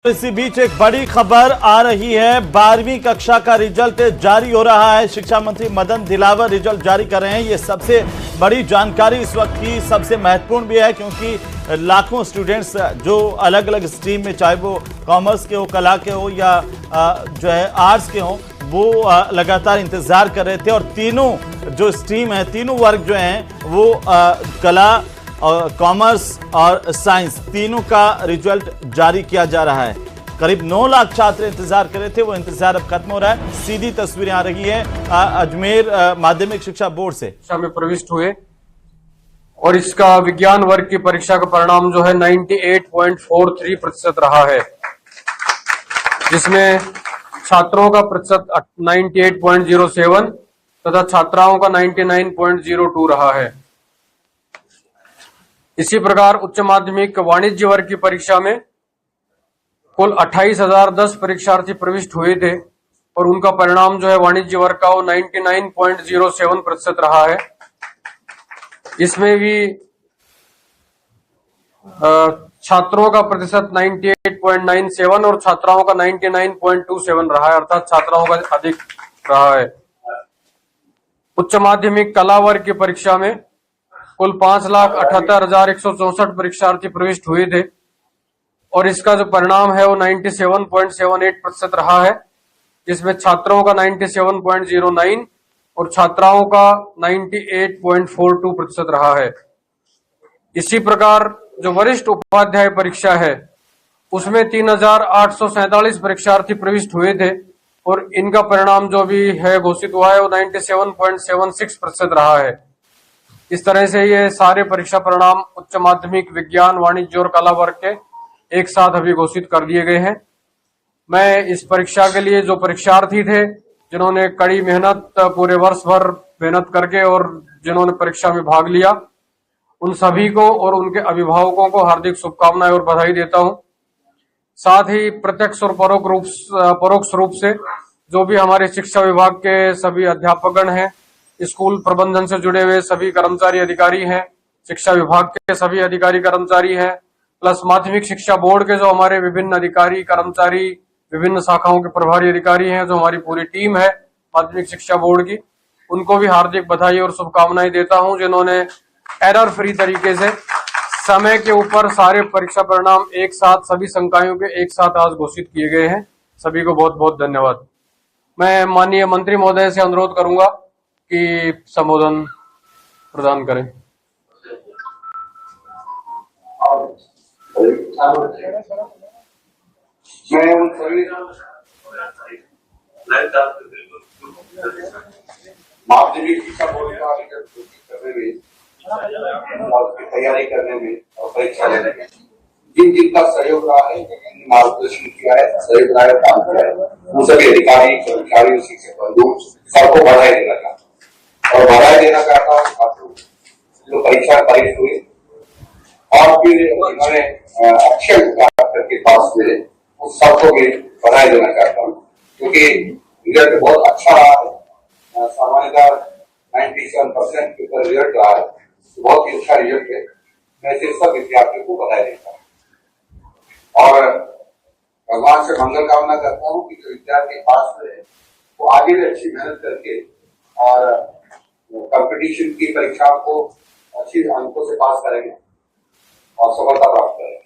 इसी बीच एक बड़ी खबर आ रही है। 12वीं कक्षा का रिजल्ट जारी हो रहा है। शिक्षा मंत्री मदन दिलावर रिजल्ट जारी कर रहे हैं। ये सबसे बड़ी जानकारी इस वक्त की, सबसे महत्वपूर्ण भी है, क्योंकि लाखों स्टूडेंट्स जो अलग अलग स्ट्रीम में, चाहे वो कॉमर्स के हो, कला के हो या जो है आर्ट्स के हो, वो लगातार इंतजार कर रहे थे। और तीनों जो स्ट्रीम है, तीनों वर्ग जो हैं वो कला और कॉमर्स और साइंस, तीनों का रिजल्ट जारी किया जा रहा है। करीब 9 लाख छात्र इंतजार कर रहे थे, वो इंतजार अब खत्म हो रहा है। सीधी तस्वीरें आ रही है अजमेर माध्यमिक शिक्षा बोर्ड से। शिक्षा में प्रविष्ट हुए और इसका विज्ञान वर्ग की परीक्षा का परिणाम जो है 98.43% रहा है, जिसमें छात्रों का प्रतिशत 98.07 तथा छात्राओं का 99.02 रहा है। इसी प्रकार उच्च माध्यमिक वाणिज्य वर्ग की परीक्षा में कुल 28,010 परीक्षार्थी प्रविष्ट हुए थे और उनका परिणाम जो है वाणिज्य वर्ग का वो 99.07% रहा है। इसमें भी छात्रों का प्रतिशत 98.97 और छात्राओं का 99.27 रहा है, अर्थात छात्राओं का अधिक रहा है। उच्च माध्यमिक कला वर्ग की परीक्षा में कुल 5,78,164 परीक्षार्थी प्रविष्ट हुए थे और इसका जो परिणाम है वो 97.78% रहा है, जिसमें छात्रों का 97.09 और छात्राओं का 98.42% रहा है। इसी प्रकार जो वरिष्ठ उपाध्याय परीक्षा है उसमें 3,847 परीक्षार्थी प्रविष्ट हुए थे और इनका परिणाम जो भी है घोषित हुआ है वो 97.76% रहा है। इस तरह से ये सारे परीक्षा परिणाम उच्च माध्यमिक विज्ञान, वाणिज्य और कला वर्ग के एक साथ अभी घोषित कर दिए गए हैं। मैं इस परीक्षा के लिए जो परीक्षार्थी थे, जिन्होंने कड़ी मेहनत पूरे वर्ष भर मेहनत करके और जिन्होंने परीक्षा में भाग लिया, उन सभी को और उनके अभिभावकों को हार्दिक शुभकामनाएं और बधाई देता हूं। साथ ही प्रत्यक्ष और परोक्ष रूप से जो भी हमारे शिक्षा विभाग के सभी अध्यापकगण हैं, स्कूल प्रबंधन से जुड़े हुए सभी कर्मचारी अधिकारी हैं, शिक्षा विभाग के सभी अधिकारी कर्मचारी हैं, प्लस माध्यमिक शिक्षा बोर्ड के जो हमारे विभिन्न अधिकारी कर्मचारी, विभिन्न शाखाओं के प्रभारी अधिकारी हैं, जो हमारी पूरी टीम है माध्यमिक शिक्षा बोर्ड की, उनको भी हार्दिक बधाई और शुभकामनाएं देता हूं, जिन्होंने एरर फ्री तरीके से समय के ऊपर सारे परीक्षा परिणाम एक साथ, सभी संकायों के एक साथ आज घोषित किए गए हैं। सभी को बहुत बहुत धन्यवाद। मैं माननीय मंत्री महोदय से अनुरोध करूंगा कि संबोधन प्रदान करें। मैं उन सभी माध्यमिक शिक्षा बोर्ड का करने में और उसकी तैयारी करने में और परीक्षा लेने में जिन जिनका सहयोग रहा है, मार्गदर्शन किया है, सहयोग रहा है, काम किया है, उन सभी अधिकारी, कर्मचारी, शिक्षक बंधु सबको बधाई देना चाहता हूँ और बधाई देना चाहता हूँ छात्रों जो परीक्षा पारित हुए और फिर उन्होंने अच्छे उत्तर करके पास हुए, उन सबको भी बधाई देना चाहता हूँ, क्योंकि रिजल्ट बहुत अच्छा रहा है। सामान्यतः 97% के ऊपर रिजल्ट रहा है, बहुत ही अच्छा रिजल्ट है। मैं सिर्फ सब विद्यार्थियों को बधाई देता हूँ और भगवान से मंगल कामना करता हूँ कि जो विद्यार्थी पास हुए वो आगे भी अच्छी मेहनत करके और कंपटीशन की परीक्षाओं को अच्छी अंकों से पास करेंगे और सफलता प्राप्त करेंगे।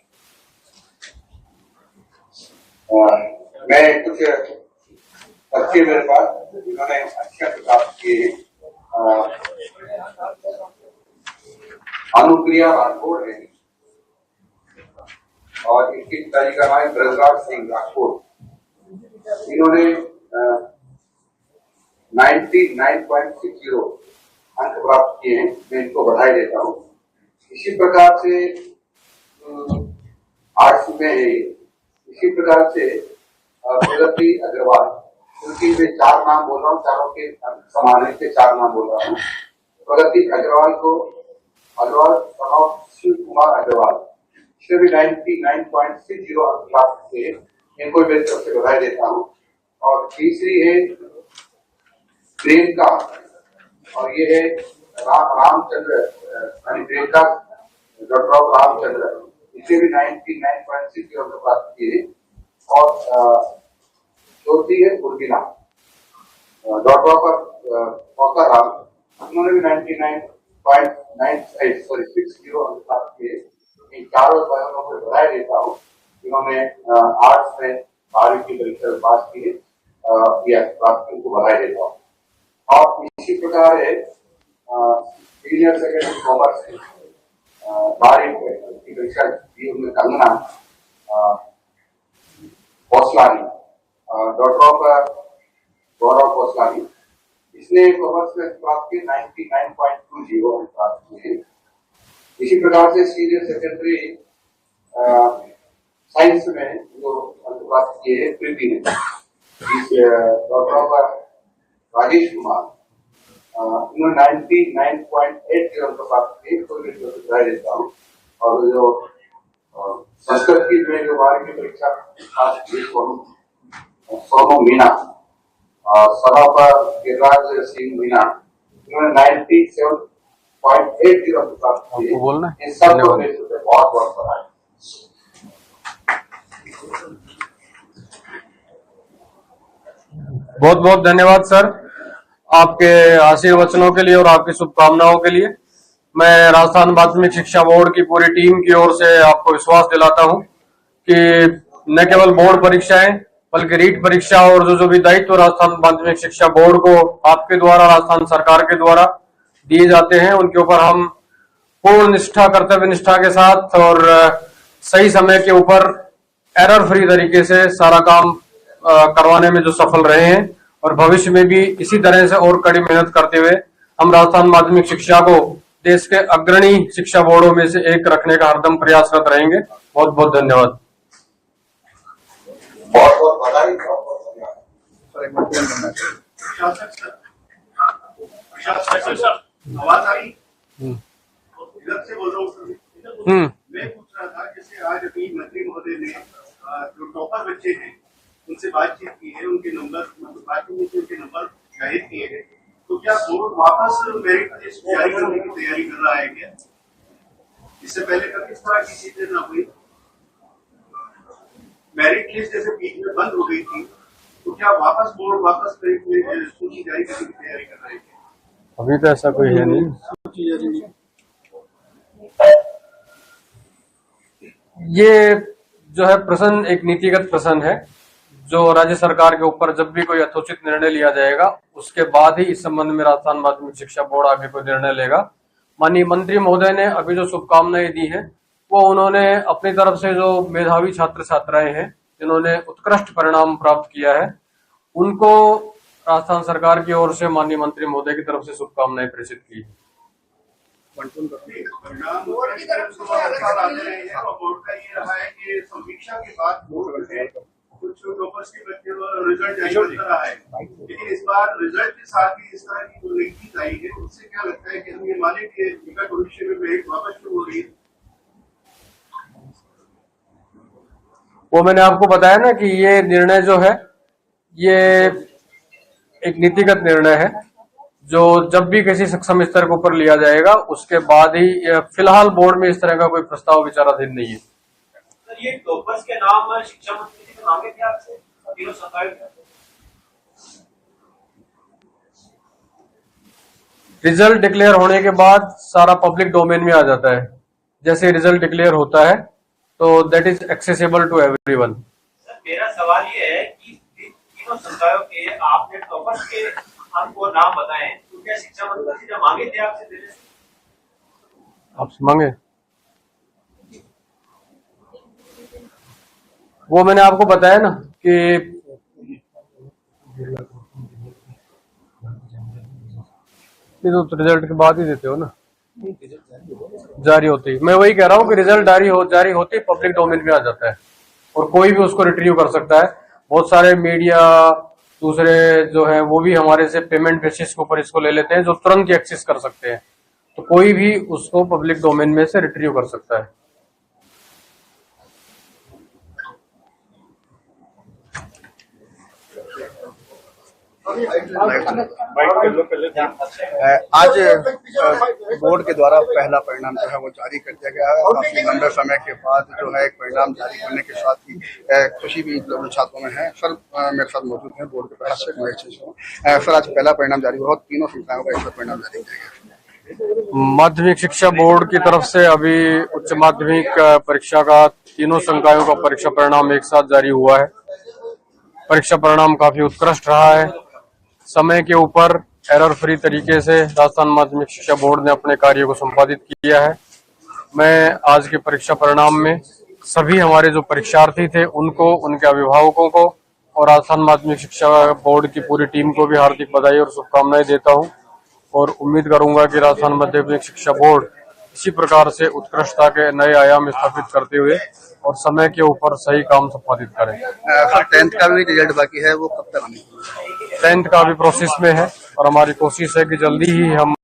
मैं कुछ बच्चे मेरे पास जिन्होंने अच्छे प्राप्त किए, अनुप्रिया राठौड़ है और इनकी पिताजी का नाम ब्रजराज सिंह राठौड़। इन्होंने 99.60 अंक प्राप्त किए हैं, मैं इनको बधाई देता हूँ। इसी प्रकार से आर्ट्स में है, इसी प्रकार से प्रगति अग्रवाल, उनकी मैं 4 नाम बोल रहा हूँ, चारों के समान के 4 नाम बोल रहा हूँ। प्रगति अग्रवाल को शिव कुमार अग्रवाल से भी 99.60 अंक प्राप्त किए, इनको भी तरफ से बधाई देता हूँ। और तीसरी है प्रियंका और ये है रामचंद्र, प्रियंका डॉक्टर रामचंद्र, इसे भी 99.60 अंक प्राप्त किए, और चौथी है उर्मिला, डॉटर ऑफ राम, उन्होंने भी 99.60 अंक प्राप्त किए। इन चारों बहनों को बधाई देता हूँ जिन्होंने आर्ट्स में 12वीं की परीक्षा पास की है, प्राप्त को बधाई देता हूँ। और इसी प्रकार है सीनियर सेकेंडरी कॉमर्स 12वीं की परीक्षा दी उनमें कंगना कौसलानी, डॉटर ऑफ गौरव कौसलानी, इसने कॉमर्स में प्राप्त किए 99.20 प्राप्त किए। इसी प्रकार से सीनियर सेकेंडरी साइंस में जो अंक प्राप्त किए हैं प्रीति ने, डॉक्टर ऑफ राजेश कुमार, उन्होंने 99.80 अंक प्राप्त किए, तो बधाई देता हूँ। और जो संस्कृत की में जो 12वीं की परीक्षा पास की सोनू मीना, सन ऑफ गिरिराज सिंह मीना, उन्होंने 97.80 अंक प्राप्त किए। इन सब को बहुत बहुत बधाई। बहुत बहुत धन्यवाद सर, आपके आशीर्वचनों के लिए और आपकी शुभकामनाओं के लिए। मैं राजस्थान माध्यमिक शिक्षा बोर्ड की पूरी टीम की ओर से आपको विश्वास दिलाता हूं कि न केवल बोर्ड परीक्षाएं बल्कि रीट परीक्षा और जो भी दायित्व राजस्थान माध्यमिक शिक्षा बोर्ड को आपके द्वारा, राजस्थान सरकार के द्वारा दिए जाते हैं, उनके ऊपर हम पूर्ण निष्ठा, कर्तव्य निष्ठा के साथ और सही समय के ऊपर एरर फ्री तरीके से सारा काम करवाने में जो सफल रहे हैं, और भविष्य में भी इसी तरह से और कड़ी मेहनत करते हुए हम राजस्थान माध्यमिक शिक्षा को देश के अग्रणी शिक्षा बोर्डों में से एक रखने का हरदम प्रयासरत रहेंगे। बहुत बहुत धन्यवाद। बहुत बहुत बधाई। आवाज आ रही? इधर से बोल रहा हूँ। मैं पूछ रहा था, जैसे आज अभी मंत्री महोदय ने जो टॉपर बच्चे हैं उनसे बातचीत की है, उनके नंबर बातचीत में उनके नंबर जाहिर किए हैं, तो क्या बोर्ड वापस मेरिट लिस्ट जारी करने की तैयारी कर रहा है क्या? इससे पहले कभी इस तरह की चीजें ना हुई। मेरिट लिस्ट जैसे बीच में बंद हो गई थी, तो क्या बोर्ड वापस सूची जारी करने की तैयारी कर रहा है क्या? अभी तो ऐसा कोई है नहीं। ये जो है प्रश्न एक नीतिगत प्रश्न है, जो राज्य सरकार के ऊपर जब भी कोई यथोचित निर्णय लिया जाएगा उसके बाद ही इस संबंध में राजस्थान माध्यमिक शिक्षा बोर्ड आगे कोई निर्णय लेगा। माननीय मंत्री महोदय ने अभी जो शुभकामनाएं दी है वो उन्होंने अपनी तरफ से जो मेधावी छात्र छात्राएं हैं जिन्होंने उत्कृष्ट परिणाम प्राप्त किया है, उनको राजस्थान सरकार की ओर से माननीय मंत्री महोदय की तरफ से शुभकामनाएं प्रेषित की है। परिणाम बोर्ड की तरफ से बोर्ड का ये रहा है कि समीक्षा के बाद बोर्ड है कुछ टॉपर्स के बच्चे रिजल्ट जारी कर रहा है, लेकिन इस बार रिजल्ट के साथ ही इस तरह की जो नई चीज आई है, उससे क्या लगता है कि हम ये माने कि निकट भविष्य में मेरिट वापस शुरू हो रही है? वो मैंने आपको बताया ना कि ये निर्णय जो है ये एक नीतिगत निर्णय है, जो जब भी किसी सक्षम स्तर के ऊपर लिया जाएगा उसके बाद ही, फिलहाल बोर्ड में इस तरह का कोई प्रस्ताव विचाराधीन नहीं है। सर, ये टॉपर्स के नाम शिक्षा मंत्री जी ने मांगे थे आपसे, तीनों सरकार रिजल्ट डिक्लेयर होने के बाद सारा पब्लिक डोमेन में आ जाता है। जैसे रिजल्ट डिक्लेयर होता है तो that is accessible to everyone. Sir, मेरा सवाल ये है कि तीनों संकायों के आपने टॉपर्स के अंक और नाम बताए, तो क्या शिक्षा मंत्री जी ने मांगे थे आपसे देने? आपसे मांगे? वो मैंने आपको बताया ना कि तो रिजल्ट के बाद ही देते हो ना, जारी होती है। मैं वही कह रहा हूँ कि रिजल्ट जारी होती पब्लिक डोमेन में आ जाता है और कोई भी उसको रिट्रीव कर सकता है। बहुत सारे मीडिया दूसरे जो है वो भी हमारे से पेमेंट बेसिस के ऊपर इसको ले लेते हैं, जो तुरंत ही एक्सेस कर सकते हैं, तो कोई भी उसको पब्लिक डोमेन में से रिट्रीव कर सकता है। आज बोर्ड के द्वारा पहला परिणाम जो है वो जारी कर दिया गया है। काफी लंबे समय के बाद जो है एक परिणाम जारी करने के साथ ही खुशी भी छात्रों में है। सर मेरे साथ मौजूद हैं बोर्ड के प्रशासक। सर आज पहला परिणाम जारी हुआ, तीनों संस्थाओं का एक परिणाम जारी किया गया। माध्यमिक शिक्षा बोर्ड की तरफ से अभी उच्च माध्यमिक परीक्षा का तीनों संकायों का परीक्षा परिणाम एक साथ जारी हुआ है। परीक्षा परिणाम काफी उत्कृष्ट रहा है। समय के ऊपर एरर फ्री तरीके से राजस्थान माध्यमिक शिक्षा बोर्ड ने अपने कार्य को संपादित किया है। मैं आज के परीक्षा परिणाम में सभी हमारे जो परीक्षार्थी थे उनको, उनके अभिभावकों को और राजस्थान माध्यमिक शिक्षा बोर्ड की पूरी टीम को भी हार्दिक बधाई और शुभकामनाएं देता हूं और उम्मीद करूंगा कि राजस्थान माध्यमिक शिक्षा बोर्ड इसी प्रकार से उत्कृष्टता के नए आयाम स्थापित करते हुए और समय के ऊपर सही काम संपादित करें। सर 10th का भी रिजल्ट बाकी है, वो कब तक आने? 10th का भी प्रोसेस में है और हमारी कोशिश है कि जल्दी ही हम